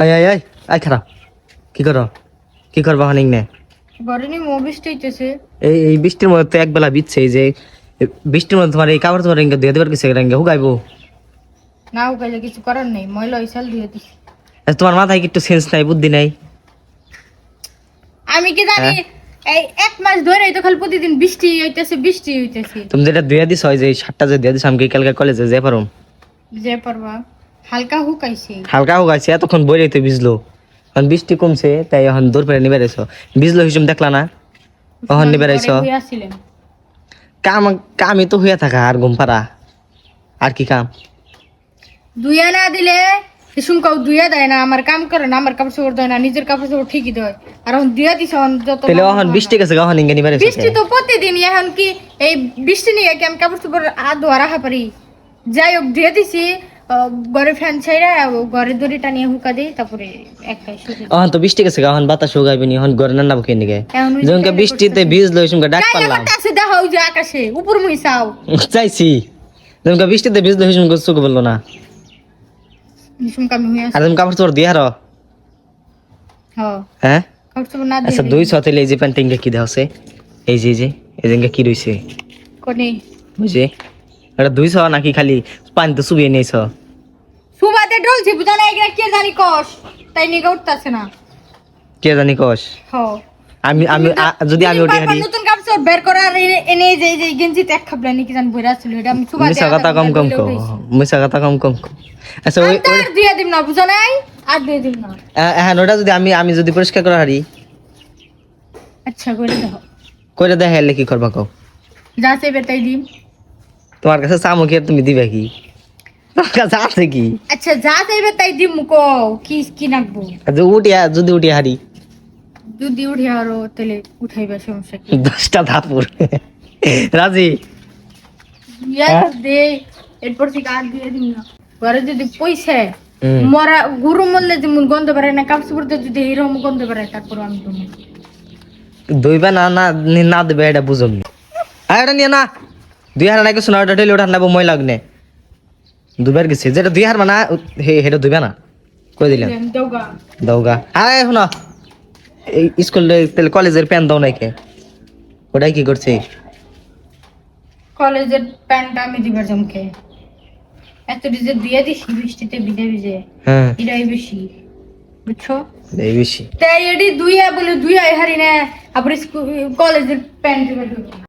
আয় আয় আয় আয় খারাপ কি করবা হানিং নে গরমে মো বৃষ্টি হইতেছে। এই বৃষ্টির মধ্যে তো একবেলা বিচ্ছে এই যে বৃষ্টির মধ্যে তোমার এই কাপড় তোমার রেঙ্গে দিয়ে দেবার কিছু রেঙ্গে হুগাইবো না উকাইলে কিছু করার নেই, ময়লা ইসাল দিয়ে দিস। তোমার মাথায় কি একটু সেন্স নাই বুদ্ধি নাই আমি কি জানি এই এক মাস ধরে তো খালি প্রতিদিন বৃষ্টি হইতেছে। তুমি যেটা ধুয়ে দিছ ওই যে শার্টটা যে দিয়ে দিছ আমি কালকে কলেজে যে পারুম যে পারবা হালকা হুকাইছে। হালকা হুগাইছে এতক্ষণ বইরে তো ভিজলো এখন বৃষ্টি কমছে তাই এখন দূর পেরে নিবে রেছো ভিজলো হিসুম দেখলা না এখন নিবে রেছো কামই তো হইয়া থাকা আর ঘুম পাড়া আর কি কাম দুইয়া না দিলে শুনকাও দুইয়া দেয় না, আমার কাম করে না, আমার কাপড় চোপড় দেয় না, নিজের কাপড় চোপড় ঠিকই দেয়। আর এখন দিয়া দিছ যত তাহলে এখন বৃষ্টি গেছে এখন ইঙ্গে নিবে রেছো বৃষ্টি তো প্রতিদিন, এখন কি এই বৃষ্টি নিয়ে কি আমি কাপড় চোপড় ধোয়া রাখা পারি? যাই হোক দিয়ে দিছি, ঘরে ফ্যান ছাইরা ঘরের দড়িটা নিয়ে হুকা দিই, তারপরে একটাই শুধু এখন তো বৃষ্টি গেছে এখন বাতাস হুগাইবে নি এখন ঘরে নান্না বকে নিগে যখন বৃষ্টিতে ভিজলো হিসুম ডাক পারলাম দেখো যে আকাশে উপর মুই চাও চাইছি যখন বৃষ্টিতে ভিজলো হিসুম চোখ বললো না কামি হয়ে আর তুমি কাপড় চোপড় দিয়ে হারো হ্যাঁ কাপড় চোপড় না আচ্ছা দুই ছতেলে এই যে প্যান্টিংটা কি দেওয়া এই যে এই যে কি রইছে কোনে বুঝে এটা দুই ছ নাকি খালি পানি তো চুবিয়ে নিয়েছ সুবাদে ডলছে বুঝা না, এগুলা কে জানি কষ তাই নিয়ে উঠতেছে না। কে জানি কস আমি যদি আমি ওটি হারি নতুন কাপড় বের করার এনে যে গেঞ্জি ট্যাগ খাবলানি কি জানি ভরা ছিল, এটা আমি সুবাদে মিছা কথা কম কম কো মিছা কথা কম কম কো আচ্ছা ওই আর দিয়ে দিম না বুঝা নাই, আর দিয়ে দিম না। হ্যাঁ ওটা যদি আমি যদি পরিষ্কার করে হারি আচ্ছা করে দাও, কইরা দেখাইলে কি করবা কও যা চাইবে তাই দিম। তোমার কাছে চামুকে তুমি দিবে কি তোমার কাছে আছে কি? আচ্ছা যা চাইবে তাই দিম কো, কি কি নাকবো যদি উঠি হারি যদি উঠে আরো তাহলে উঠাইবা, সমস্যা কি? 10টা ধাপুর রাজি দে এরপর থেকে আর দিয়ে দিম না। ঘরে যদি পয়সা মরা গুরু মরলে যেমন গন্ধ বেড়ায় না, কাপড় চোপড় যদি এরকম গন্ধ বেড়ায়, তারপর আমি দইবা না না না দেবে এটা বুঝুম আর এটা নিয়ে না 2000 নাই কিছু না ওটা ঢেলে ওটা নেবো মই লাগনে দুবার গেছে যেটা 2000 মানা হেটা দুইবা না কই দিলেন দৌগা আয় শোনো এই স্কুলে তাহলে কলেজের প্যান দাও নাই কে ওটাই কি করছে কলেজের প্যান্টটা আমি দিবার জমকে এত ডিজে দিয়ে দিছি বৃষ্টিতে ভিজে হ্যাঁ এটাই বেশি বুঝছো এই বেশি তাই এডি দুইয়া বলে দুইয়া হারি না, আবার কলেজের প্যান্ট দিবার